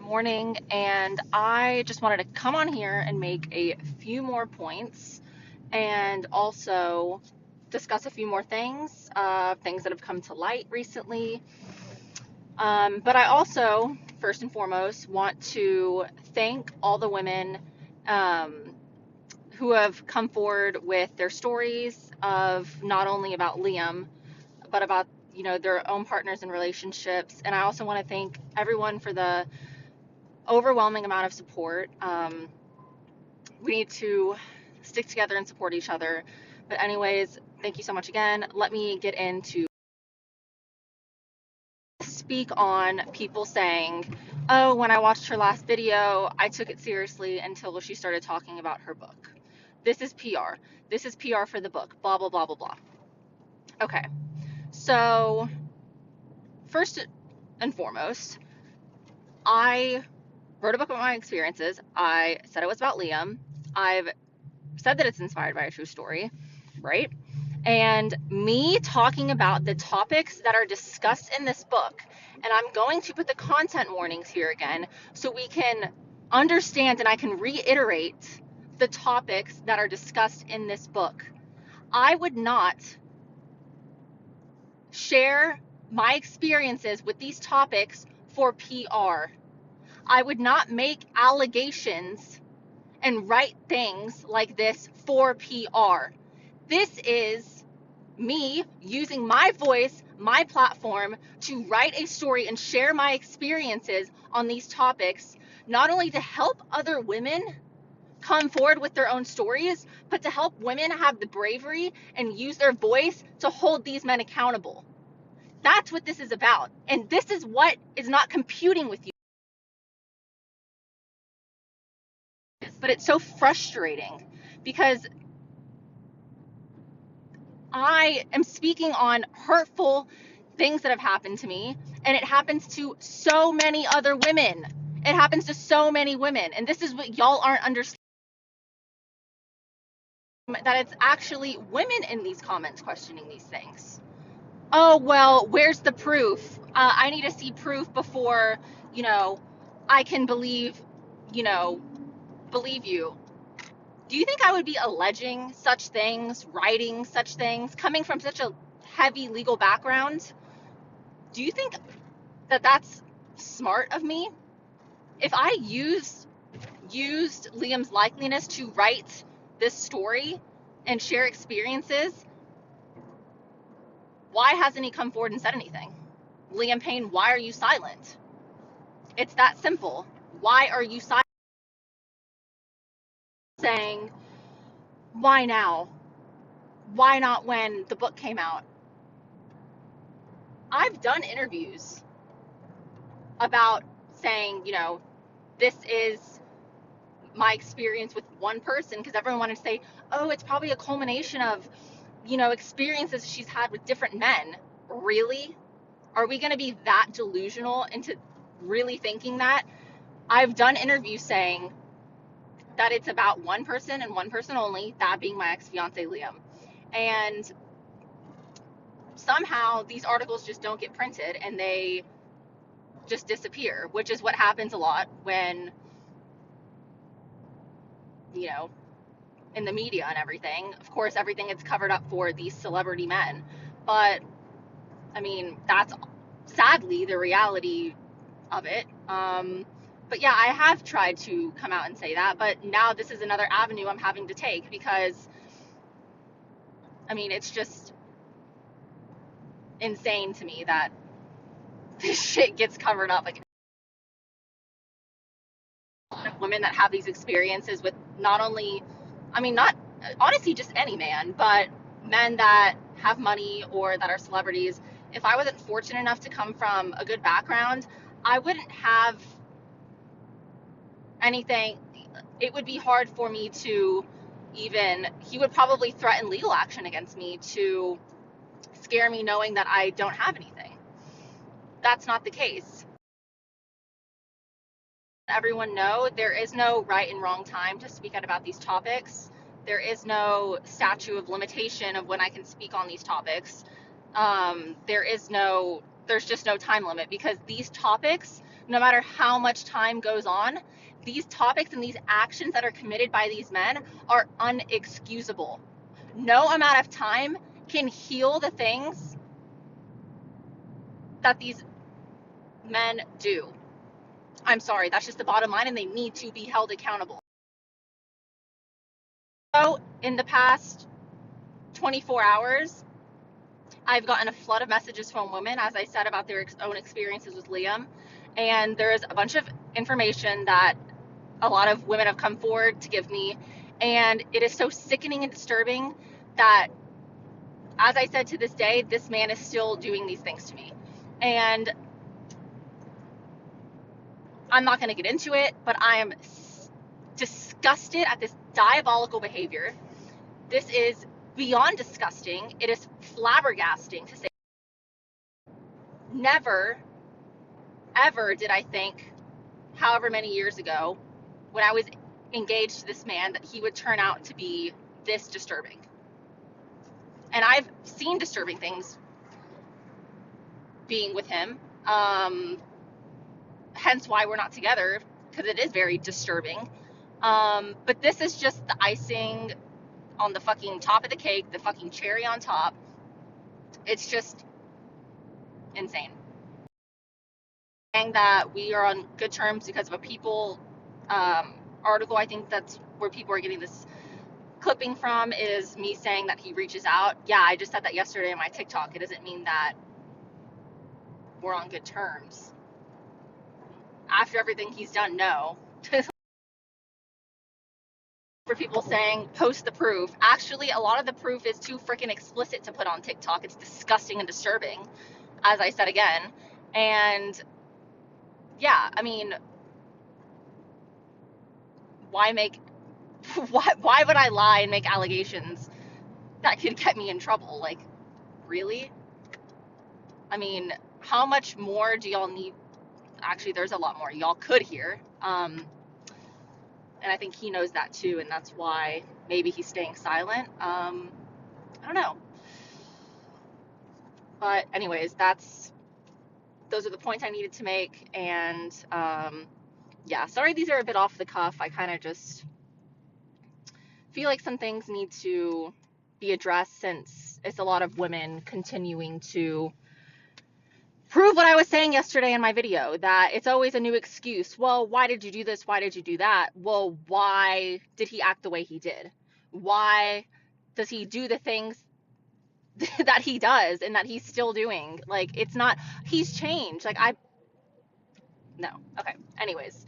morning, and I just wanted to come on here and make a few more points and also discuss a few more things, things that have come to light recently. But I also, first and foremost, want to thank all the women who have come forward with their stories of not only about Liam, but about their own partners and relationships. And I also want to thank everyone for the overwhelming amount of support. We need to stick together and support each other. But anyways, thank you so much again. Let me get into speak on people saying, oh, when I watched her last video, I took it seriously until she started talking about her book. This is PR. This is PR for the book. Blah, blah, blah, blah, blah. Okay. So first and foremost, I wrote a book about my experiences. I said it was about Liam. I've said that it's inspired by a true story, right? And me talking about the topics that are discussed in this book, and I'm going to put the content warnings here again so we can understand and I can reiterate the topics that are discussed in this book. I would not share my experiences with these topics for PR. I would not make allegations and write things like this for PR. This is me using my voice, my platform, to write a story and share my experiences on these topics, not only to help other women come forward with their own stories, but to help women have the bravery and use their voice to hold these men accountable. That's what this is about. And this is what is not computing with you. But it's so frustrating because I am speaking on hurtful things that have happened to me, and it happens to so many other women. It happens to so many women, and this is what y'all aren't understanding, that it's actually women in these comments questioning these things. Oh, well, where's the proof? I need to see proof before, I can believe you. Do you think I would be alleging such things, writing such things, coming from such a heavy legal background? Do you think that that's smart of me? If I used Liam's likeliness to write this story and share experiences, why hasn't he come forward and said anything? Liam Payne, why are you silent? It's that simple. Why are you silent? Saying, why now? Why not when the book came out? I've done interviews about saying, this is my experience with one person, because everyone wanted to say, oh, it's probably a culmination of, experiences she's had with different men. Really? Are we going to be that delusional into really thinking that? I've done interviews saying that it's about one person and one person only, that being my ex-fiance Liam. And somehow these articles just don't get printed and they just disappear, which is what happens a lot when, in the media and everything. Of course, everything gets covered up for these celebrity men. But, that's sadly the reality of it. But yeah, I have tried to come out and say that, but now this is another avenue I'm having to take because, it's just insane to me that this shit gets covered up. Like, women that have these experiences with not only, not honestly just any man, but men that have money or that are celebrities. If I wasn't fortunate enough to come from a good background, I wouldn't have anything. It would be hard for me to he would probably threaten legal action against me to scare me knowing that I don't have anything. That's not the case. Everyone know there is no right and wrong time to speak out about these topics. There is no statute of limitation of when I can speak on these topics. There's just no time limit, because these topics no matter how much time goes on, these topics and these actions that are committed by these men are unexcusable. No amount of time can heal the things that these men do. I'm sorry, that's just the bottom line, and they need to be held accountable. So, in the past 24 hours, I've gotten a flood of messages from women, as I said, about their own experiences with Liam. And there is a bunch of information that a lot of women have come forward to give me. And it is so sickening and disturbing that, as I said, to this day, this man is still doing these things to me. And I'm not going to get into it, but I am disgusted at this diabolical behavior. This is beyond disgusting. It is flabbergasting to say. Never, ever did I think, however many years ago, when I was engaged to this man, that he would turn out to be this disturbing. And I've seen disturbing things being with him. Hence why we're not together, because it is very disturbing. But this is just the icing on the fucking top of the cake, the fucking cherry on top. It's just insane. Saying that we are on good terms because of a People article, I think that's where people are getting this clipping from, is me saying that he reaches out. Yeah, I just said that yesterday on my TikTok. It doesn't mean that we're on good terms. After everything he's done, no. For people saying, post the proof. Actually, a lot of the proof is too freaking explicit to put on TikTok. It's disgusting and disturbing, as I said again. And yeah, I mean, why would I lie and make allegations that could get me in trouble? Like, really? I mean, how much more do y'all need? Actually, there's a lot more y'all could hear. And I think he knows that too, and that's why maybe he's staying silent. I don't know. But anyways, those are the points I needed to make. And yeah, sorry these are a bit off the cuff. I kind of just feel like some things need to be addressed, since it's a lot of women continuing to prove what I was saying yesterday in my video, that it's always a new excuse. Well, why did you do this? Why did you do that? Well, why did he act the way he did? Why does he do the things that he does and that he's still doing? Like, it's not, he's changed. Like, no. Okay. Anyways,